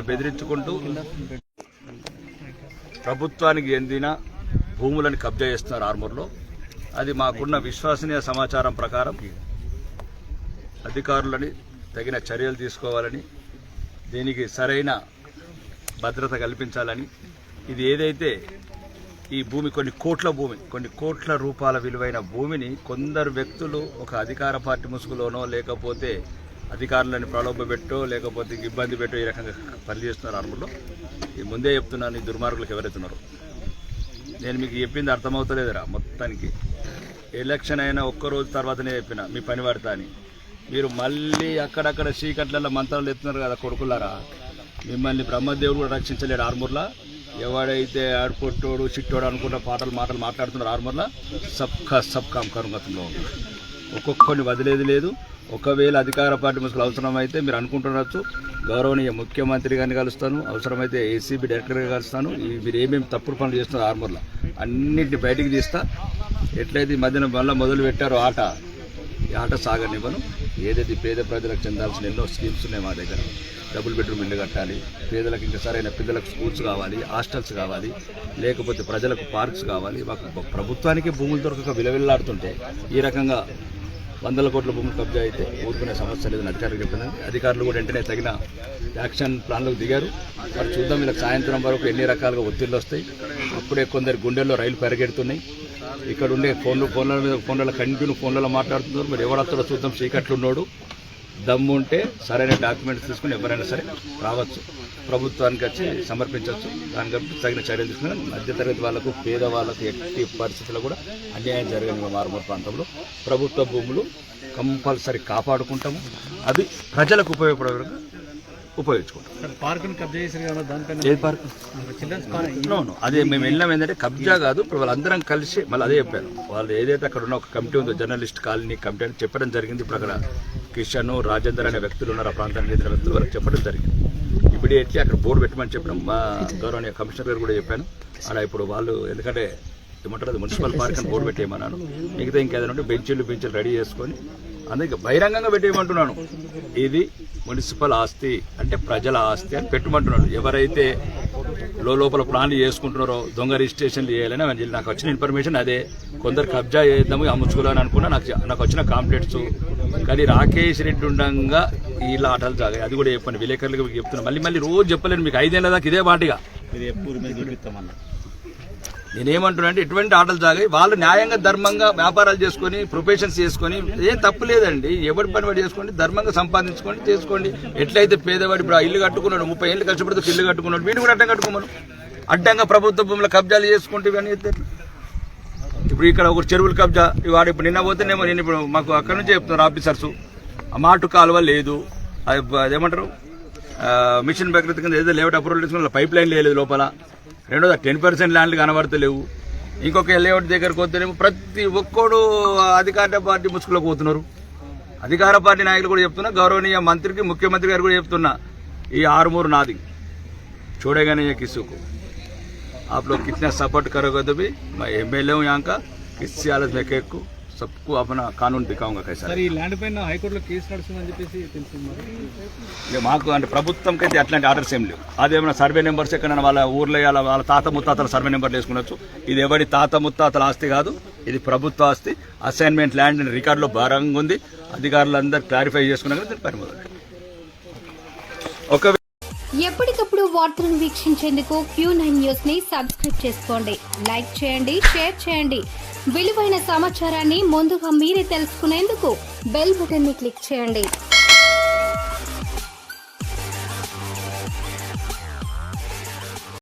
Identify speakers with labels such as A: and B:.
A: బెదిరించుకుంటూ ప్రభుత్వానికి చెందిన భూములను కబ్జా చేస్తున్నారు ఆర్మూర్లో. అది మాకున్న విశ్వసనీయ సమాచారం ప్రకారం అధికారులని తగిన చర్యలు తీసుకోవాలని, దీనికి సరైన భద్రత కల్పించాలని, ఇది ఏదైతే ఈ భూమి కొన్ని కోట్ల రూపాయల విలువైన భూమిని కొందరు వ్యక్తులు ఒక అధికార పార్టీ ముసుగులోనో లేకపోతే అధికారులను ప్రలోభపెట్టో లేకపోతే ఇబ్బంది పెట్టో ఈ రకంగా పనిచేస్తున్నారు ఆర్మూర్లో. ఈ ముందే చెప్తున్నాను, ఈ దుర్మార్గులకు ఎవరైతున్నారో నేను మీకు చెప్పింది అర్థమవుతలేదురా. మొత్తానికి ఎలక్షన్ అయినా ఒక్కరోజు తర్వాతనే చెప్పిన మీ పని పడతా అని. మీరు మళ్ళీ అక్కడక్కడ చీకట్లలో మంత్రాలు ఎత్తున్నారు కదా కొడుకులారా. మిమ్మల్ని బ్రహ్మదేవుడు కూడా రక్షించలేడు ఆర్మూర్లో. ఎవడైతే ఆడుకొట్టోడు చిట్టోడు అనుకున్న మాటలు మాట్లాడుతున్నారు ఆర్మూర్లో, సబ్ కామ్ కరుంగతంలో ఉంది. ఒక్కొక్కరిని వదిలేది లేదు. ఒకవేళ అధికార పార్టీ ముసుగులు అవసరమైతే మీరు అనుకుంటున్నచ్చు గౌరవనీయ ముఖ్యమంత్రి గారిని కలుస్తాను, అవసరమైతే ఏసీబీ డైరెక్టర్గా కలుస్తాను. మీరు ఏమేమి తప్పుడు పనులు చేస్తున్నారు ఆర్మూర్లో అన్నింటినీ బయటికి తీస్తా. ఎట్లయితే ఈ మధ్యన వల్ల మొదలు పెట్టారో ఈ ఆట సాగనివ్వను. ఏదైతే పేద ప్రజలకు చెందాల్సిన ఎన్నో స్కీమ్స్ ఉన్నాయి మా దగ్గర. డబుల్ బెడ్రూమ్ ఇల్లు కట్టాలి, పేదలకు ఇంకా సరైన పిల్లలకు స్కూల్స్ కావాలి, హాస్టల్స్ కావాలి, లేకపోతే ప్రజలకు పార్క్స్ కావాలి. మాకు ప్రభుత్వానికి భూములు దొరకక విలవిల్లాడుతుంటే ఈ రకంగా 100 కోట్ల భూములు కబ్జా అయితే ఊరుకునే సమస్య లేదని అధికారులు చెప్పినారు. అధికారులు కూడా వెంటనే తగిన యాక్షన్ ప్లాన్లకు దిగారు. మరి చూద్దాం, వీళ్ళకి సాయంత్రం వరకు ఎన్ని రకాలుగా ఒత్తిళ్ళు వస్తాయి. అప్పుడే కొందరు గుండెల్లో రైలు పరిగెడుతున్నాయి. ఇక్కడ ఉండే ఫోన్లలో కంటిన్యూ ఫోన్లలో మాట్లాడుతున్నారు. మరి ఎవడొస్తాడో చూద్దాం. చీకట్లు ఉన్నాడు, దమ్ము ఉంటే సరైన డాక్యుమెంట్స్ తీసుకుని ఎవరైనా సరే రావచ్చు, ప్రభుత్వానికి వచ్చి సమర్పించవచ్చు. దానికి తగిన చర్యలు తీసుకుని మధ్యతరగతి వాళ్లకు, పేదవాళ్లకు ఎట్టి పరిస్థితుల్లో కూడా అన్యాయం జరగని ఆర్మూర్ ప్రాంతంలో ప్రభుత్వ భూములు కంపల్సరీ కాపాడుకుంటాము. అది ప్రజలకు ఉపయోగపడే ఉపయోగించుకుంటాం. ఏది పార్క్? అదే మేము వెళ్ళాం. ఏంటంటే కబ్జా కాదు, ఇప్పుడు వాళ్ళందరం కలిసి మళ్ళీ అదే చెప్పారు. వాళ్ళు ఏదైతే అక్కడ ఉన్న ఒక కమిటీ ఉందో, జర్నలిస్ట్ కాలనీ కమిటీ అని చెప్పడం జరిగింది. ఇప్పుడు అక్కడ కిషన్, రాజేందర్ అనే వ్యక్తులు ఉన్నారు, ఆ ప్రాంతానికి చెందిన వ్యక్తులు, వాళ్ళకి చెప్పడం జరిగింది. ఇమీడియట్లీ అక్కడ బోర్డు పెట్టమని చెప్పడం మా గౌరవనీయ కమిషనర్ గారు కూడా చెప్పాను. అలా ఇప్పుడు వాళ్ళు ఎందుకంటే ఏమంటారు, మున్సిపల్ పార్క్ అని బోర్డు పెట్టేయమన్నాను. మిగతా ఇంకేదైనా ఉంటే బెంచీలు రెడీ చేసుకొని అందుకే బహిరంగంగా పెట్టేయమంటున్నాను. ఇది మున్సిపల్ ఆస్తి అంటే ప్రజల ఆస్తి అని పెట్టమంటున్నాడు. ఎవరైతే లోపల ప్లాన్లు చేసుకుంటున్నారో దొంగ రిజిస్ట్రేషన్లు చేయాలని నాకు వచ్చిన ఇన్ఫర్మేషన్ అదే. కొందరు కబ్జా చేద్దాము అమ్ముచుకోవాలని అనుకున్నా. నాకు వచ్చిన కాంప్లైంట్స్ కానీ రాకేష్ రెడ్డి ఉండగా ఇలా ఆటలు సాగాయి. అది కూడా చెప్పండి, విలేకరులకు చెప్తున్నా. మళ్ళీ రోజు చెప్పలేను మీకు. 5 ఏళ్ళ దాకా ఇదే మాటిగా నేనేమంటున్నా అంటే ఎటువంటి ఆటలు సాగాయి. వాళ్ళు న్యాయంగా ధర్మంగా వ్యాపారాలు చేసుకొని ప్రొఫెషన్స్ చేసుకొని ఏం తప్పు లేదండి. ఎవరి పని వాడు చేసుకోండి, ధర్మంగా సంపాదించుకోండి, చేసుకోండి. ఎట్లయితే పేదవాడు ఇప్పుడు ఇల్లు కట్టుకున్నాడు, 30 ఏళ్ళు కష్టపడితే ఇల్లు కట్టుకున్నాడు, వీడు కూడా అడ్డం కట్టుకోమను. అడ్డంగా ప్రభుత్వ భూముల కబ్జాలు చేసుకుంటే ఇవన్నీ ఇప్పుడు ఇక్కడ ఒక చెరువుల కబ్జా వాడు ఇప్పుడు నిన్న పోతేనేమో నేను ఇప్పుడు మాకు అక్కడ నుంచే చెప్తున్నారు ఆఫీసర్స్, మాటు కాలువ లేదు, అదేమంటారు మిషన్ ప్రకృతి కింద ఏదో లేఅవుట్ అప్రూవల్ తీసుకున్న పైప్ లైన్ లేదు లోపల. రెండోది 10% ల్యాండ్లు కనబడతలేవు. ఇంకొక లేఅవుట్ దగ్గరకు పోతేనేమో ప్రతి ఒక్కడు అధికార పార్టీ ముసుగులోకి పోతున్నారు. అధికార పార్టీ నాయకులు కూడా చెప్తున్నా, గౌరవనీయ మంత్రికి ముఖ్యమంత్రి గారు కూడా చెప్తున్నా, ఈ ఆర్మూర్ నాది छोड़ेगा नहीं किसी को. आप लोग कितना सपोर्ट करोगे तो भी मैं एमएलए हूँ यहाँ का, किसी हालत में केक को सबको अपना कानून दिखाऊंगा कैसा.
B: सर, ఈ ల్యాండ్ పైన హైకోర్టులో కేసు నడుస్తుందని చెప్పేసి
A: తెలిసింది మాకు. అంటే ప్రభుత్వంకి అయితే అట్లాంటి ఆర్డర్స్ ఏం లేవు. అదేమన్నా సర్వే నెంబర్స్ ఎక్కడైనా వాళ్ళ ఊర్లో వాళ్ళ తాత ముత్తాతల సర్వే నెంబర్లు వేసుకునొచ్చు. ఇది ఎవరి తాత ముత్తాతల ఆస్తి కాదు, ఇది ప్రభుత్వ ఆస్తి. అసైన్మెంట్ ల్యాండ్ రికార్డులో భారంగా ఉంది. అధికారులందరూ క్లారిఫై చేసుకున్నాక దీన్ని పని మొదలు.
C: ఎప్పటికప్పుడు వార్తలను వీక్షించేందుకు Q9 న్యూస్ ని సబ్స్క్రైబ్ చేసుకోండి, లైక్ చేయండి, షేర్ చేయండి. విలువైన సమాచారాన్ని ముందుగా మీరే తెలుసుకునేందుకు బెల్ బటన్ ని క్లిక్ చేయండి.